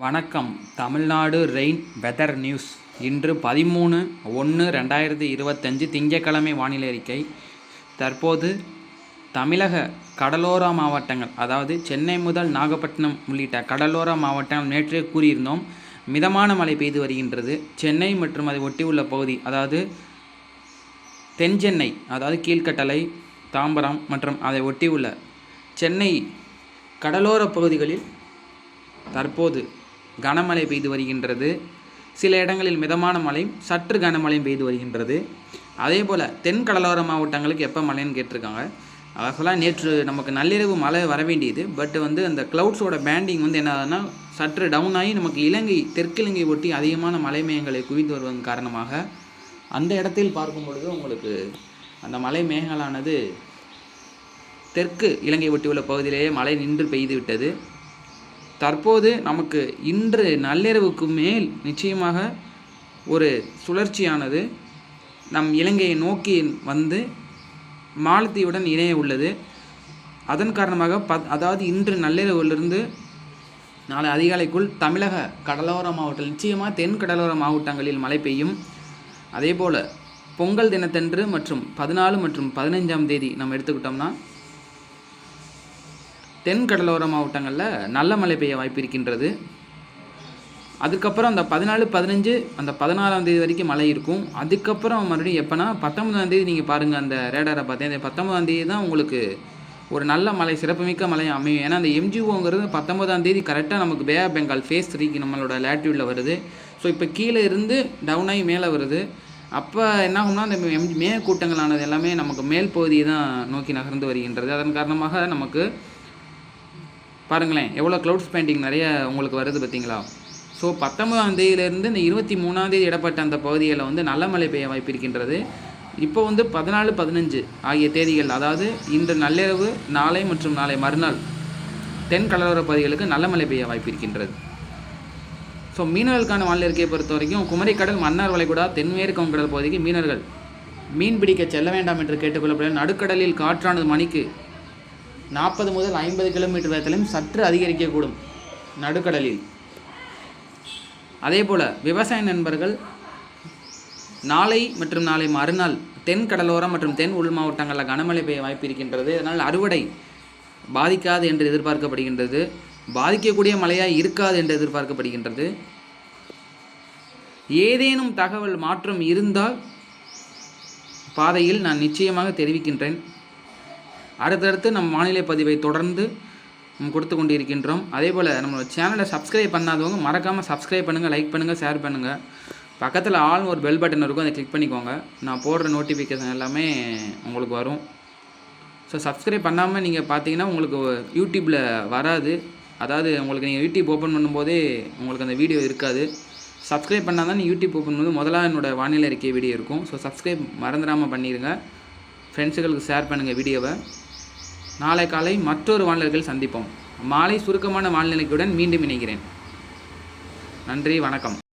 வணக்கம். Tamil Nadu rain weather news. இன்று 13/1/2025 திங்கட்கிழமை வானிலை அறிக்கை. தற்போது தமிழக கடலோர மாவட்டங்கள், அதாவது சென்னை முதல் நாகப்பட்டினம் உள்ளிட்ட கடலோர மாவட்டங்கள் நேற்றே கூறியிருந்தோம், மிதமான மழை பெய்து வருகின்றது. சென்னை மற்றும் அதை ஒட்டியுள்ள பகுதி, அதாவது தென் சென்னை, அதாவது கீழ்கட்டளை, தாம்பரம் மற்றும் அதை ஒட்டியுள்ள சென்னை கடலோர பகுதிகளில் தற்போது கனமழை பெய்து வருகின்றது. சில இடங்களில் மிதமான மழையும் சற்று கனமழையும் பெய்து வருகின்றது. அதே போல் தென் கடலோர மாவட்டங்களுக்கு எப்போ மழைன்னு கேட்டிருக்காங்க. அதெல்லாம் நேற்று நமக்கு நள்ளிரவு மழை வர வேண்டியது. பட் அந்த க்ளவுட்ஸோட பேண்டிங் என்ன ஆகுதுன்னா சற்று டவுன் ஆகி நமக்கு தெற்கிழங்கை ஒட்டி அதிகமான மழை மேகங்களை குவிந்து வருவதன் காரணமாக அந்த இடத்தில் பார்க்கும் பொழுது உங்களுக்கு அந்த மழை மேகங்களானது தெற்கு இலங்கை ஒட்டியுள்ள பகுதியிலேயே மழை நின்று பெய்து விட்டது. தற்போது நமக்கு இன்று நள்ளிரவுக்கு மேல் நிச்சயமாக ஒரு சுழற்சியானது நம் இலங்கையை நோக்கி வந்து மாலத்தீவுடன் இணைய உள்ளது. அதன் காரணமாக அதாவது இன்று நள்ளிரவிலிருந்து நாளை அதிகாலைக்குள் தமிழக கடலோர மாவட்டங்கள், நிச்சயமாக தென் கடலோர மாவட்டங்களில் மழை பெய்யும். அதே போல் பொங்கல் தினத்தன்று மற்றும் 14 மற்றும் 15ஆம் தேதி நம்ம எடுத்துக்கிட்டோம்னா தென் கடலோர மாவட்டங்களில் நல்ல மழை பெய்ய வாய்ப்பு இருக்கின்றது. அதுக்கப்புறம் அந்த 14, 15, அந்த 16ஆம் தேதி வரைக்கும் மழை இருக்கும். அதுக்கப்புறம் மறுபடியும் எப்போனா 19ஆம் தேதி நீங்கள் பாருங்கள், அந்த ரேடாரை பார்த்தேன், அந்த 19ஆம் தேதி தான் உங்களுக்கு ஒரு நல்ல மழை, சிறப்புமிக்க மழை அமையும். ஏன்னா அந்த எம்ஜிஓங்கிறது 19ஆம் தேதி கரெக்டாக நமக்கு பே ஆஃப் பெங்கால் ஃபேஸ் 3க்கு நம்மளோட லேட்டியூடில் வருது. ஸோ இப்போ கீழே இருந்து டவுன் ஆகி மேலே வருது. அப்போ என்ன ஆகும்னா அந்த மேற்கூட்டங்களானது எல்லாமே நமக்கு மேல் பகுதியை தான் நோக்கி நகர்ந்து வருகின்றது. அதன் காரணமாக நமக்கு பாருங்களேன் எவ்வளோ க்ளவுட்ஸ் பெயிண்டிங் நிறைய உங்களுக்கு வருது பார்த்தீங்களா. ஸோ 19ஆம் தேதியிலேருந்து இந்த 23ஆம் தேதி இடப்பட்ட அந்த பகுதிகளில் நல்ல மழை பெய்ய வாய்ப்பு இருக்கின்றது. இப்போ 14, 15 ஆகிய தேதிகள், அதாவது இன்று நள்ளிரவு, நாளை மற்றும் நாளை மறுநாள் தென் கடலோர பகுதிகளுக்கு நல்ல மழை பெய்ய வாய்ப்பு இருக்கின்றது. ஸோ மீனவர்களுக்கான வானிலை அறிக்கையை பொறுத்த வரைக்கும் குமரிக்கடல், மன்னார் வளைகுடா, தென்மேற்கு வங்கடல் பகுதிக்கு மீனவர்கள் மீன் பிடிக்க செல்ல வேண்டாம் என்று கேட்டுக்கொள்ளப்படும். நடுக்கடலில் காற்றானது மணிக்கு 40 முதல் 50 கிலோமீட்டர் வேகத்திலும் சற்று அதிகரிக்கக்கூடும் நடுக்கடலில். அதே போல் விவசாய நண்பர்கள் நாளை மற்றும் நாளை மறுநாள் தென் கடலோரம் மற்றும் தென் உள் மாவட்டங்களில் கனமழை பெய்ய வாய்ப்பு இருக்கின்றது. அதனால் அறுவடை பாதிக்காது என்று எதிர்பார்க்கப்படுகின்றது. பாதிக்கக்கூடிய மழையாக இருக்காது என்று எதிர்பார்க்கப்படுகின்றது. ஏதேனும் தகவல் மாற்றம் இருந்தால் பாதையில் நான் நிச்சயமாக தெரிவிக்கின்றேன். அடுத்தடுத்து நம் வானிலை பதிவை தொடர்ந்து கொடுத்து கொண்டிருக்கின்றோம். அதே போல் நம்மளோட சேனலை சப்ஸ்கிரைப் பண்ணாதவங்க மறக்காமல் சப்ஸ்கிரைப் பண்ணுங்கள், லைக் பண்ணுங்கள், ஷேர் பண்ணுங்கள். பக்கத்தில் ஆல் ஒரு பெல் பட்டன் இருக்கும், அதை கிளிக் பண்ணிக்கோங்க. நான் போடுற நோட்டிஃபிகேஷன் எல்லாமே உங்களுக்கு வரும். ஸோ சப்ஸ்கிரைப் பண்ணாமல் நீங்கள் பார்த்தீங்கன்னா உங்களுக்கு யூடியூப்பில் வராது. அதாவது உங்களுக்கு நீங்கள் யூடியூப் ஓப்பன் பண்ணும்போதே உங்களுக்கு அந்த வீடியோ இருக்காது. சப்ஸ்கிரைப் பண்ணால் தான் யூடியூப் ஓப்பன் பண்ணும்போது முதலாக என்னோடய வானிலை அறிக்கை வீடியோ இருக்கும். ஸோ சப்ஸ்கிரைப் மறந்துடாமல் பண்ணிடுங்க. ஃப்ரெண்ட்ஸுகளுக்கு ஷேர் பண்ணுங்கள் வீடியோவை. நாளை காலை மற்றொரு வானிலைகள் சந்திப்போம். மாலை சுருக்கமான வானிலைக்குடன் மீண்டும் இணைகிறேன். நன்றி, வணக்கம்.